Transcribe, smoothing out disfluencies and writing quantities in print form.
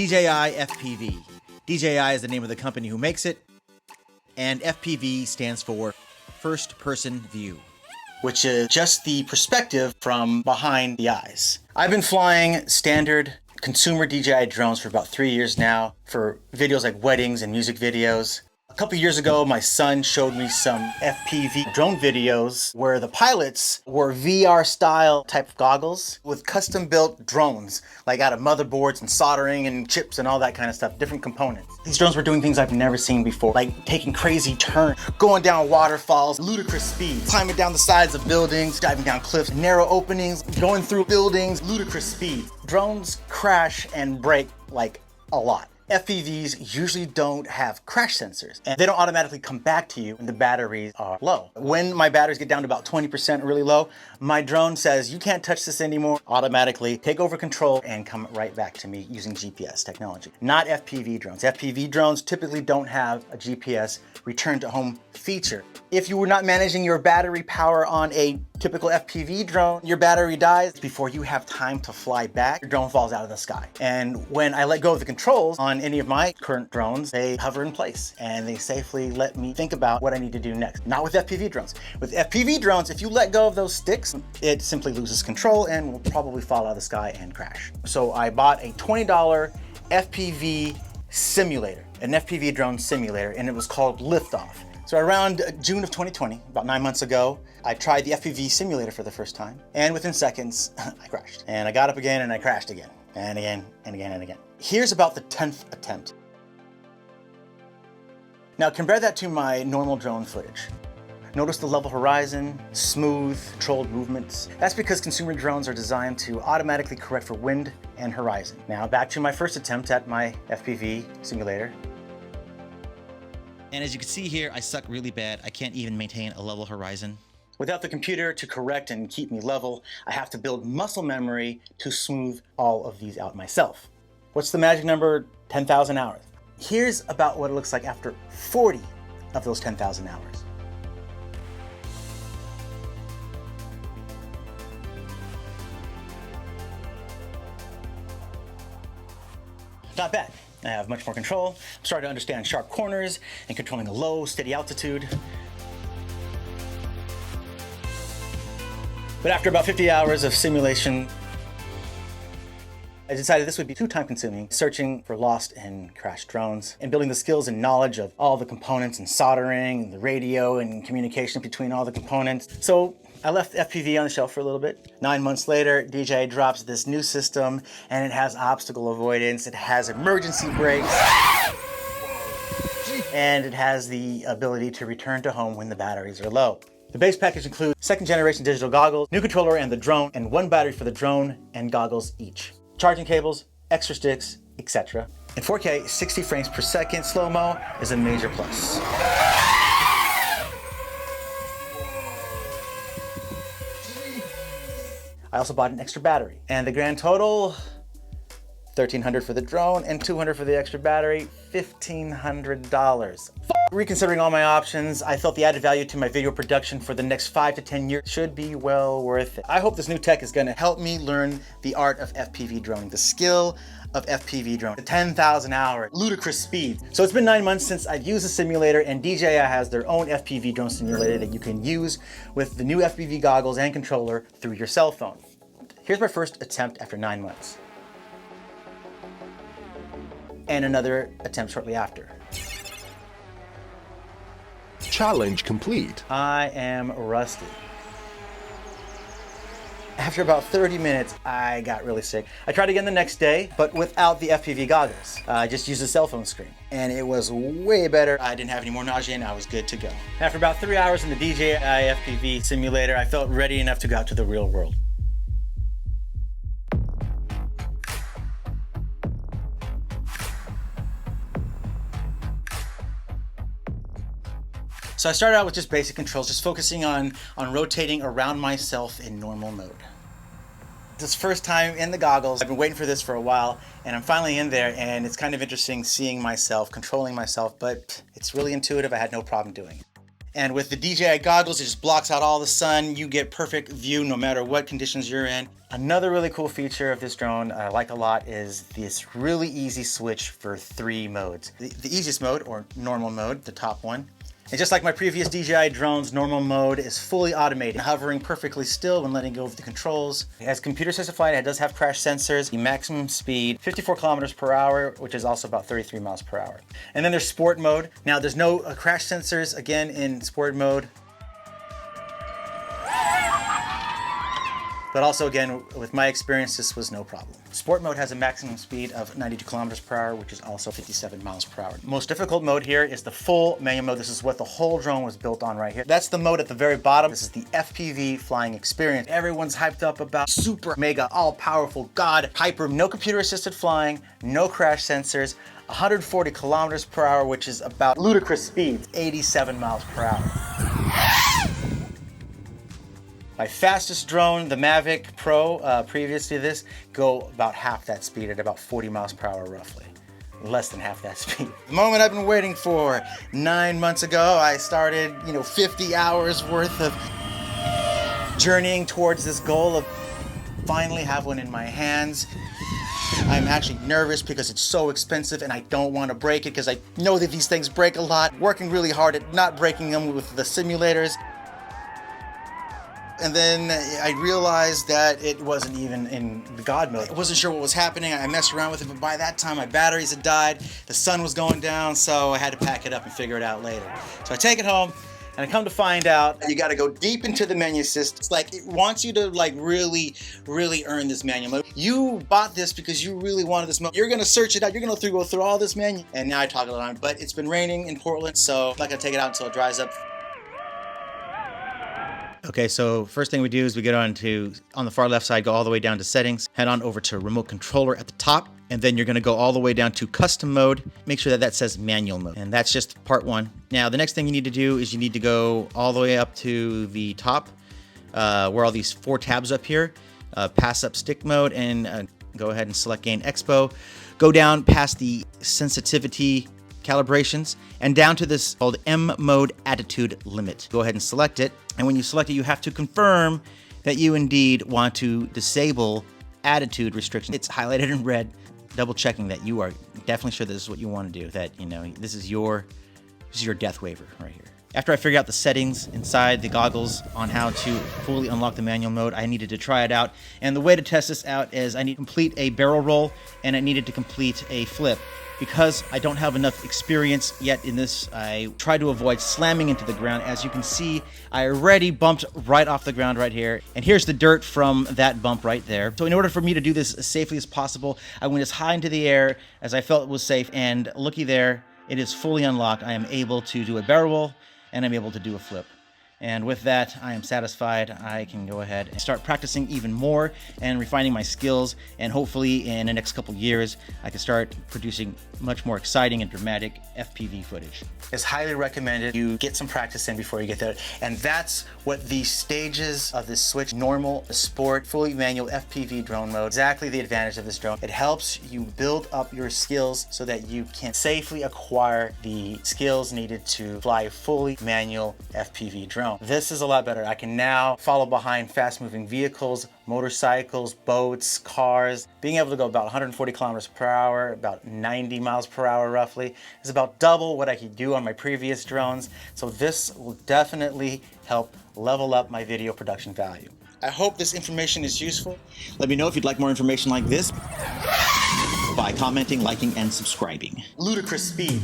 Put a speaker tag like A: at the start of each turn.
A: DJI FPV. DJI is the name of the company who makes it, and FPV stands for First Person View, which is just the perspective from behind the eyes. I've been flying standard consumer DJI drones for about 3 years now for videos like weddings and music videos. A couple years ago, my son showed me some FPV drone videos where the pilots wore VR style type of goggles with custom built drones, like out of motherboards and soldering and chips and all that kind of stuff, different components. These drones were doing things I've never seen before, like taking crazy turns, going down waterfalls, ludicrous speeds, climbing down the sides of buildings, diving down cliffs, narrow openings, going through buildings, ludicrous speeds. Drones crash and break like a lot. FPVs usually don't have crash sensors, and they don't automatically come back to you when the batteries are low. When my batteries get down to about 20% really low, my drone says, you can't touch this anymore, automatically take over control and come right back to me using GPS technology. Not FPV drones. FPV drones typically don't have a GPS return to home feature. If you were not managing your battery power on a typical FPV drone, your battery dies before you have time to fly back, your drone falls out of the sky. And when I let go of the controls on any of my current drones, they hover in place and they safely let me think about what I need to do next. Not with FPV drones. With FPV drones, if you let go of those sticks, it simply loses control and will probably fall out of the sky and crash. So I bought a $20 FPV simulator, an FPV drone simulator, and it was called Liftoff. So around June of 2020, about 9 months ago, I tried the FPV simulator for the first time, and within seconds, I crashed. And I got up again and I crashed again, and again, and again, and again. Here's about the 10th attempt. Now compare that to my normal drone footage. Notice the level horizon, smooth, controlled movements. That's because consumer drones are designed to automatically correct for wind and horizon. Now back to my first attempt at my FPV simulator.
B: And as you can see here, I suck really bad. I can't even maintain a level horizon.
A: Without the computer to correct and keep me level, I have to build muscle memory to smooth all of these out myself. What's the magic number? 10,000 hours. Here's about what it looks like after 40 of those 10,000 hours. Not bad. I have much more control. I'm starting to understand sharp corners and controlling a low, steady altitude. But after about 50 hours of simulation, I decided this would be too time-consuming, searching for lost and crashed drones and building the skills and knowledge of all the components and soldering and the radio and communication between all the components. So I left FPV on the shelf for a little bit. 9 months later, DJI drops this new system, and it has obstacle avoidance, it has emergency brakes, and it has the ability to return to home when the batteries are low. The base package includes second generation digital goggles, new controller and the drone, and one battery for the drone and goggles each. Charging cables, extra sticks, etc. In 4K, 60 frames per second slow-mo is a major plus. I also bought an extra battery, and the grand total, $1,300 for the drone and $200 for the extra battery, $1,500. Reconsidering all my options, I felt the added value to my video production for the next 5 to 10 years should be well worth it. I hope this new tech is gonna help me learn the art of FPV droning, the skill of FPV drone, the 10,000 hour ludicrous speed. So it's been 9 months since I've used the simulator, and DJI has their own FPV drone simulator that you can use with the new FPV goggles and controller through your cell phone. Here's my first attempt after 9 months. And another attempt shortly after.
C: Challenge complete.
A: I am rusty. After about 30 minutes, I got really sick. I tried again the next day, but without the FPV goggles. I just used a cell phone screen, and it was way better. I didn't have any more nausea, and I was good to go. After about 3 hours in the DJI FPV simulator, I felt ready enough to go out to the real world. So I started out with just basic controls, just focusing on rotating around myself in normal mode. This first time in the goggles, I've been waiting for this for a while, and I'm finally in there, and it's kind of interesting seeing myself, controlling myself, but it's really intuitive. I had no problem doing it. And with the DJI goggles, it just blocks out all the sun. You get perfect view no matter what conditions you're in. Another really cool feature of this drone I like a lot is this really easy switch for 3 modes. The easiest mode, or normal mode, the top one. And just like my previous DJI drones, normal mode is fully automated, hovering perfectly still when letting go of the controls. It has computer-assisted flight, it does have crash sensors, the maximum speed, 54 kilometers per hour, which is also about 33 miles per hour. And then there's sport mode. Now there's no crash sensors, again, in sport mode. But also, again, with my experience, this was no problem. Sport mode has a maximum speed of 92 kilometers per hour, which is also 57 miles per hour. Most difficult mode here is the full manual mode. This is what the whole drone was built on right here. That's the mode at the very bottom. This is the FPV flying experience. Everyone's hyped up about super mega all-powerful god hyper, no computer-assisted flying, no crash sensors, 140 kilometers per hour, which is about ludicrous speeds, 87 miles per hour. My fastest drone, the Mavic Pro, previous to this, go about half that speed at about 40 miles per hour roughly. Less than half that speed. The moment I've been waiting for. 9 months ago, I started, 50 hours worth of journeying towards this goal of finally have one in my hands. I'm actually nervous because it's so expensive and I don't want to break it because I know that these things break a lot. Working really hard at not breaking them with the simulators. And then I realized that it wasn't even in the God mode. I wasn't sure what was happening. I messed around with it, but by that time my batteries had died, the sun was going down, so I had to pack it up and figure it out later. So I take it home, and I come to find out you gotta go deep into the menu system. It's like it wants you to really earn this manual mode. You bought this because you really wanted this mode. You're gonna search it out, you're gonna go through all this menu. And now I talk a lot on it, but it's been raining in Portland, so I'm not gonna take it out until it dries up.
B: Okay, so first thing we do is we get on the far left side, go all the way down to settings, head on over to remote controller at the top, and then you're gonna go all the way down to custom mode. Make sure that says manual mode, and that's just part 1. Now, the next thing you need to do is you need to go all the way up to the top, where all these 4 tabs up here, pass up stick mode, and go ahead and select Gain Expo. Go down past the sensitivity calibrations and down to this called M mode attitude limit. Go ahead and select it. And when you select it, you have to confirm that you indeed want to disable attitude restriction. It's highlighted in red, double checking that you are definitely sure this is what you want to do, that this is your death waiver right here. After I figured out the settings inside the goggles on how to fully unlock the manual mode, I needed to try it out. And the way to test this out is I need to complete a barrel roll and I needed to complete a flip. Because I don't have enough experience yet in this, I try to avoid slamming into the ground. As you can see, I already bumped right off the ground right here. And here's the dirt from that bump right there. So in order for me to do this as safely as possible, I went as high into the air as I felt it was safe. And looky there, it is fully unlocked. I am able to do a barrel roll and I'm able to do a flip. And with that, I am satisfied. I can go ahead and start practicing even more and refining my skills. And hopefully in the next couple years, I can start producing much more exciting and dramatic FPV footage.
A: It's highly recommended you get some practice in before you get there. And that's what the stages of this switch, normal, sport, fully manual FPV drone mode, exactly the advantage of this drone. It helps you build up your skills so that you can safely acquire the skills needed to fly a fully manual FPV drone. This is a lot better. I can now follow behind fast-moving vehicles, motorcycles, boats, cars. Being able to go about 140 kilometers per hour, about 90 miles per hour roughly, is about double what I could do on my previous drones. So this will definitely help level up my video production value. I hope this information is useful.
B: Let me know if you'd like more information like this by commenting, liking, and subscribing.
A: Ludicrous speed.